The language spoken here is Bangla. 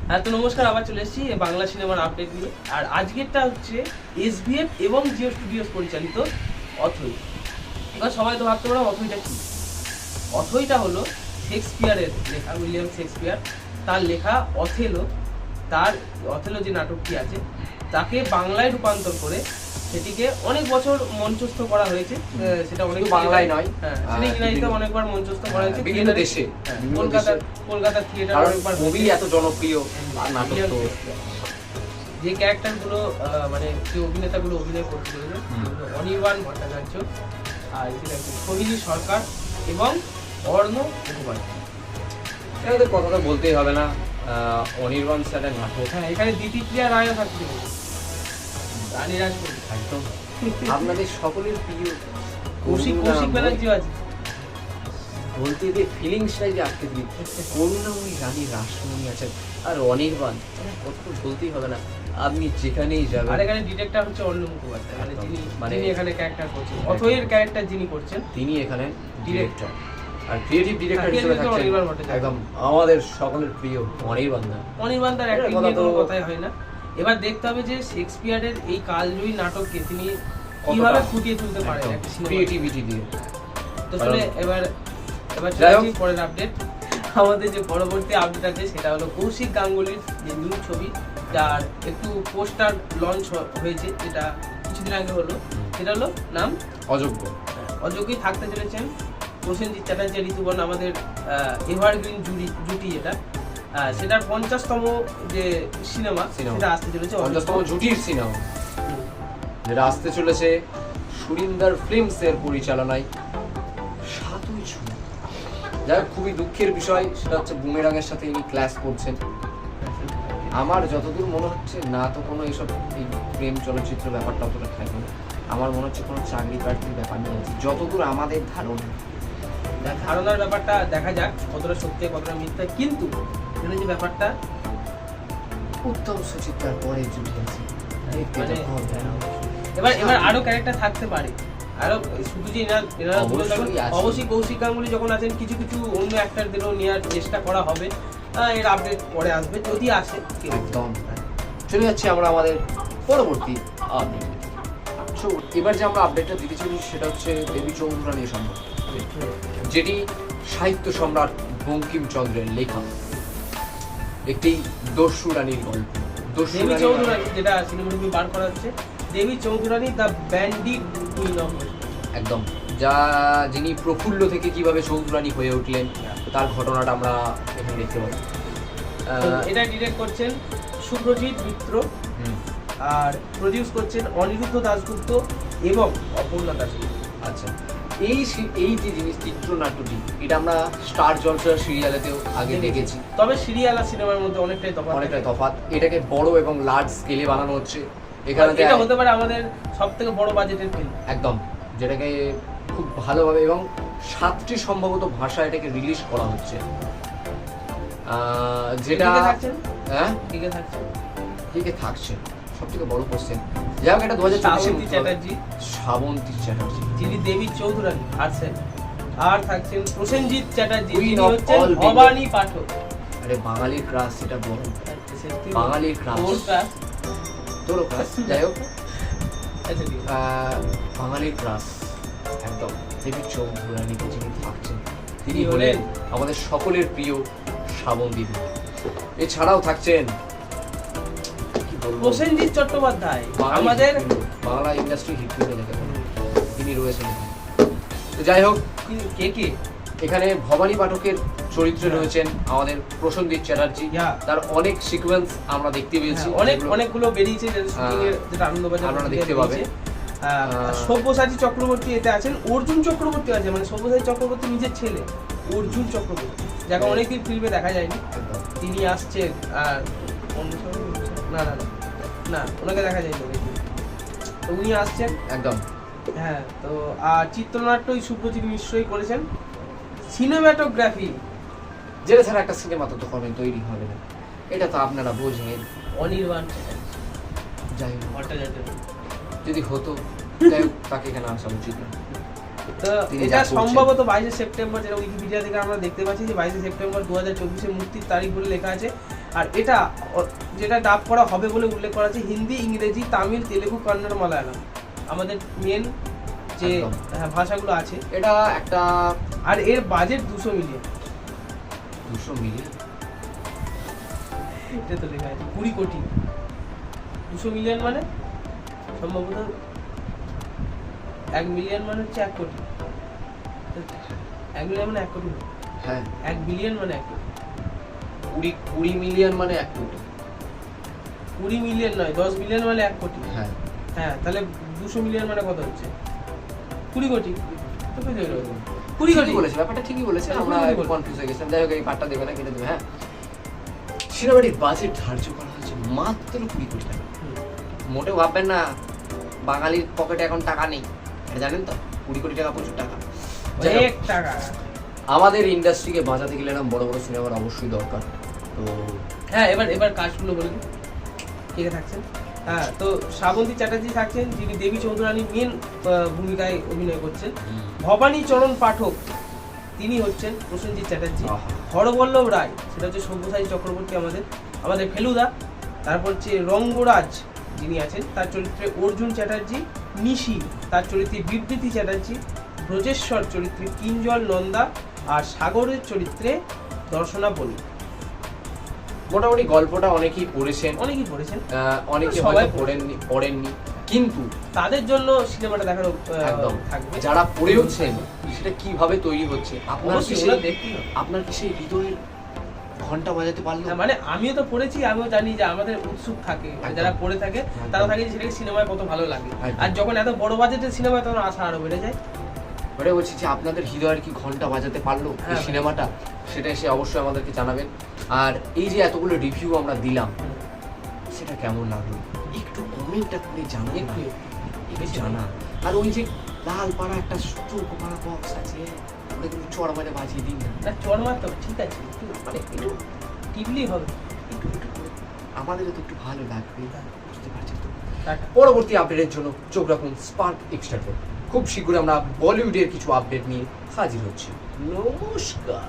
হ্যাঁ, তো নমস্কার, আবার চলে এসেছি বাংলা সিনেমার আপডেট নিয়ে। আর আজকেরটা হচ্ছে এসভিএফ এবং জিও স্টুডিওস পরিচালিত অথৈ। এবার সবাই তো ভাবতে পারো অথৈটা কি। অথৈটা হলো শেক্সপিয়ারের লেখা, উইলিয়াম শেক্সপিয়ার তার লেখা অথেলো। তার অথেলো যে নাটকটি আছে তাকে বাংলায় রূপান্তর করে সেটিকে অনেক বছর মঞ্চস্থ করা হয়েছে। সেটা অনেক বাংলায় নয়, হ্যাঁ, সেটা ইংরেজিতে অনেকবার মঞ্চস্থ করা হয়েছে বিভিন্ন দেশে, কলকাতা থিয়েটার অনেকবার। খুবই এত জনপ্রিয় নাটক। তো যে ক্যারেক্টারগুলো মানে যে অভিনেতাগুলো অভিনয় করতে চলেছে অনির্বাণ ভট্টাচার্য, আর সোহিনী সরকার এবং অর্ণব মুখোপাধ্যায়। এদের কথাটা বলতেই হবে না, অনির্বাণ স্যারের নাটক। হ্যাঁ, এখানে দিতিপ্রিয়া রায়ও থাকছে, রানী রাজপুত একদম আপনাদের সকলের প্রিয় কৌশিক ব্যানার্জিও আছে। বলতে গিয়ে ফিলিংসটাই যে আটকে দিই, করুণাময়ী রানী রাসমণি আছেন, আর অনির্বাণ কত বলতেই হবে না। আপনি যেখানেই যাবেন। আর এখানে ডিরেক্টর হচ্ছে অর্ণব মুখোপাধ্যায়, মানে যিনি এখানে ক্যারেক্টার করছেন, হ্যাঁ। অথৈয়ের ক্যারেক্টার যিনি করছেন তিনি এখানে ডিরেক্টর আর ক্রিয়েটিভ ডিরেক্টর হ্যাঁ, হিসেবে থাকছেন অনির্বাণ ভট্টাচার্য। একদম আমাদের সকলের প্রিয় অনির্বাণ দা। অনির্বাণ তার অ্যাক্টিং নিয়ে কোনো কথাই হয় না। এবার দেখতে হবে যে শেক্সপিয়ারের এই কালজয়ী নাটককে তিনি কিভাবে ফুটিয়ে তুলতে পারেন একটা সিনেমা ক্রিয়েটিভিটি দিয়ে। তো চলে এবার যাই হোক, চলছি পরের আপডেট। আমাদের যে পরবর্তী আপডেট আছে সেটা হলো কৌশিক গাঙ্গুলির যে নিউ ছবি, যার একটু পোস্টার লঞ্চ হয়েছে, যেটা কিছুদিন আগে হলো। সেটা হলো নাম অযোগ্য। অযোগ্যই থাকতে চলেছেন প্রসেনজিৎ চ্যাটার্জি, ঋতুপর্ণ, আমাদের এভারগ্রিন জুটি যেটা, সেটার 50তম যে সিনেমা সেটা আসতে চলেছে। 50তম জুটির সিনেমা যেটা আসতে চলেছে সুরিন্দর ফিল্মস এর পরিচালনায় 7ই জুন। যাই হোক, খুবই দুঃখের বিষয় সেটা হচ্ছে বুমেরাঙের সাথে ইনি ক্লাস করছেন। আমার যতদূর মনে হচ্ছে না তো কোনো এইসব এই প্রেম চলচ্চিত্র ব্যাপারটা অতটা থাকবে না। আমার মনে হচ্ছে কোনো চাকরি প্রার্থীর ব্যাপার নিয়ে আছে, যতদূর আমাদের ধারণা। ধারণার ব্যাপারটা দেখা যাক কতটা সত্যি কতটা মিথ্যা, কিন্তু এখানে যে ব্যাপারটা উত্তম সুচিত্রার পরে জুটি আছে। মানে এবার আরো ক্যারেক্টার থাকতে পারে, আরো শুধু যে এনারা অবশ্যই কৌশিক গাঙ্গুলি যখন আছেন, কিছু কিছু অন্য অ্যাক্টরদেরও নেওয়ার চেষ্টা করা হবে। এর আপডেট পরে আসবে যদি আসে। একদম চলে যাচ্ছি আমরা আমাদের পরবর্তী আপডেট। এবার যে আমরা আপডেটটা দিতে চলি সেটা হচ্ছে দেবী চৌধুরানী সম্পর্কে, যেটি সাহিত্য সম্রাট বঙ্কিমচন্দ্রের লেখা একটি দস্যু রানীর গল্প। দেবী চৌধুরানী যেটা সিনেমাটি বার করা হচ্ছে, Devi Chaudhurani the bandit queen of. একদম, যা যিনি প্রফুল্ল থেকে কিভাবে চৌধুরানী হয়ে উঠলেন তার ঘটনাটা আমরা এখানে দেখতে পাবো। এটা ডিরেক্ট করছেন শুভ্রজিৎ মিত্র, আর প্রডিউস করছেন অনিরুদ্ধ দাশগুপ্ত এবং অপর্ণা দাশগুপ্ত। আচ্ছা, এই যে জিনিস চিত্রনাট্যটি, এটা আমরা স্টার জলসার সিরিয়ালেতেও আগে দেখেছি, তবে সিরিয়াল আর সিনেমার মধ্যে অনেকটাই তফাৎ। এটাকে বড় এবং লার্জ স্কেলে বানানো হচ্ছে। এখানে এটা হতে পারে আমাদের সবথেকে বড় বাজেটের ফিল্ম, একদম, যেটাকে খুব ভালোভাবে এবং 7টি সম্ভবত ভাষা এটাকে রিলিজ করা হচ্ছে। যেটা হ্যাঁ কে থাকছে সবথেকে বড় কোশ্চেন। যাই হোক, এটা 2024 শ্রাবন্তী চ্যাটার্জি যিনি দেবী চৌধুরানী আছেন, আর থাকছেন প্রসেনজিৎ চ্যাটার্জি যিনি হচ্ছেন ভবানী পাঠক। আরে বাঙালির ক্রাশ, এটা বড় বাঙালির ক্রাশ, তোর ক্রাশ। যাই হোক, বাঙালির ক্রাশ একদম দেবী চৌধুরানীকে যিনি থাকছেন তিনি হলেন আমাদের সকলের প্রিয় শ্রাবন্তী। এছাড়াও থাকছেন প্রসেনজিৎ চট্টোপাধ্যায়, আমাদের বাংলা ইন্ডাস্ট্রি হিট করে দেখে তিনি রয়েছেন। তো যাই হোক, কে এখানে ভবানী পাঠকের চরিত্রে রয়েছেন আমাদের প্রসেনজিৎ চ্যাটার্জি। তার অনেক সিকোয়েন্স আমরা দেখতে পেয়েছি, অনেকগুলো বেরিয়েছে যেটা আনন্দবাজার আপনারা দেখতে পাবেন। সব্যসাচী চক্রবর্তী এতে আছেন, অর্জুন চক্রবর্তী আছে, মানে সব্যসাচী চক্রবর্তী নিজের ছেলে অর্জুন চক্রবর্তী, যাকে অনেকদিন ফিল্মে দেখা যায়নি, তিনি আসছেন। আর না ওনাকে দেখা যায়নি, তো উনি আসছেন একদম। হ্যাঁ, তো আর চিত্রনাট্য শুভ্রজিৎ মিশ্রই করেছেন। সিনেমাটোগ্রাফি, যেটা ছাড়া একটা সিনেমা তো তখন তৈরি হবে না, এটা তো আপনারা বোঝেন। অনির্বাণ যাই হোক, ভট্টাচার্য যদি হতো, যাই হোক, তাকে এখানে আসা উচিত না। তো এটা সম্ভবত 22শে সেপ্টেম্বর, যেটা উইকিপিডিয়া থেকে আমরা দেখতে পাচ্ছি যে 22শে সেপ্টেম্বর 2024 মুক্তির তারিখ বলে লেখা আছে। আর এটা যেটা ডাব করা হবে বলে উল্লেখ করা আছে হিন্দি, ইংরেজি, তামিল, তেলেগু, কন্নড়, মালায়ালাম, আমাদের মেন যে একদম। ভাষাগুলো আছে। এটা একটা আর এর বাজেট 200 মিলিয়ন। 200 মিলিয়ন, এটা তো লেখা আছে 20 কোটি। 200 মিলিয়ন মানে সম্ভবত 1 মিলিয়ন মানে হচ্ছে 1 কোটি। 1 মিলিয়ন মানে 1 কোটি না, হ্যাঁ 1 বিলিয়ন মানে 1 কোটি। 20 মিলিয়ন মানে 1 কোটি। 20 মিলিয়ন নয়, 10 বিলিয়ন মানে 1 কোটি। হ্যাঁ হ্যাঁ, তাহলে 200 মিলিয়ন মানে কত হচ্ছে? 20 কোটি। তো বুঝে গেল 20 কোটি ঠিকই বলেছে, ব্যাপারটা ঠিকই বলেছে, হ্যাঁ, আমরা 20 একটু বলেছে। কনফিউজ হয়ে গেছিলাম। যাই হোক এই পার্টটা দেবে না, কেটে দেবে। হ্যাঁ, সিনেমাটির বাজেট ধার্য করা হয়েছে মাত্র 20 কোটি টাকা। মোটেও ভাববেন না বাঙালির পকেটে এখন টাকা নেই, এটা জানেন তো, 20 কোটি টাকা প্রচুর টাকা। যাই হোক, অনেক টাকা। আমাদের ইন্ডাস্ট্রিকে বাঁচাতে গেলে না বড় বড় সিনেমার অবশ্যই দরকার। তো হ্যাঁ, এবার কাজগুলো বলে দিই কে কে থাকছেন। হ্যাঁ, তো শ্রাবন্তী চ্যাটার্জি থাকছেন, যিনি দেবী চৌধুরানী মেন ভূমিকায় অভিনয় করছেন। ভবানী চরণ পাঠক, তিনি হচ্ছেন প্রসেনজিৎ চ্যাটার্জি। আহা। হরবল্লভ রায়, সেটা হচ্ছে সব্যসাচী চক্রবর্তী, আমাদের ফেলুদা। তারপর হচ্ছে রঙ্গরাজ, যিনি আছেন তার চরিত্রে অর্জুন চ্যাটার্জি। নিশি, তার চরিত্রে বিবৃতি চ্যাটার্জি। ব্রজেশ্বর চরিত্রে কিঞ্জল নন্দা। আর সাগরের চরিত্রে দর্শনা বণিক। মোটামুটি গল্পটা অনেকেই পড়েছেন, অনেকেই পড়েছেন, অনেকে সবাই হয়তো পড়েননি, কিন্তু তাদের জন্য সিনেমাটা দেখার একদম থাকবে। যারা পড়েওছেন সেটা কিভাবে তৈরি হচ্ছে, আপনার কি অবশ্যই সেই ওরা দেখতে হবে। আপনার কি সেই হৃদয়ের ঘন্টা বাজাতে পারলো? হ্যাঁ, মানে আমিও তো পড়েছি, আমিও জানি যে আমাদের উৎসুক থাকে, একদম। যারা পড়ে থাকে তারা থাকে যে সেটাকে সিনেমায় কত ভালো লাগে। একদম। আর যখন এত বড় বাজেটের সিনেমা তখন আশা আরো বেড়ে যায়। ওটা বলছি যে আপনাদের হৃদয়ের কি ঘন্টা বাজাতে পারলো এই হ্যাঁ। সিনেমাটা, সেটা এসে অবশ্যই আমাদেরকে জানাবেন। আর এই যে এতগুলো রিভিউ আমরা দিলাম, সেটা কেমন লাগলো একটু কমেন্টটা করে জানান, একটু একটু জানা। আর ওই যে লাল পাড়া একটা চৌকো পাড়া বক্স আছে, ওটা কিন্তু চড় মারে বাজিয়ে দিন না, না চড় মারতে হবে, ঠিক আছে, মানে একটু টিপলেই হবে। একটু একটু করে আমাদেরও তো একটু ভালো লাগবে, বুঝতে পারছেন তো। টাটা। পরবর্তী আপডেটের জন্য চোখ রাখুন স্পার্ক এক্সট্রা। খুব শীঘ্রই আমরা বলিউডের কিছু আপডেট নিয়ে হাজির হচ্ছি। নমস্কার।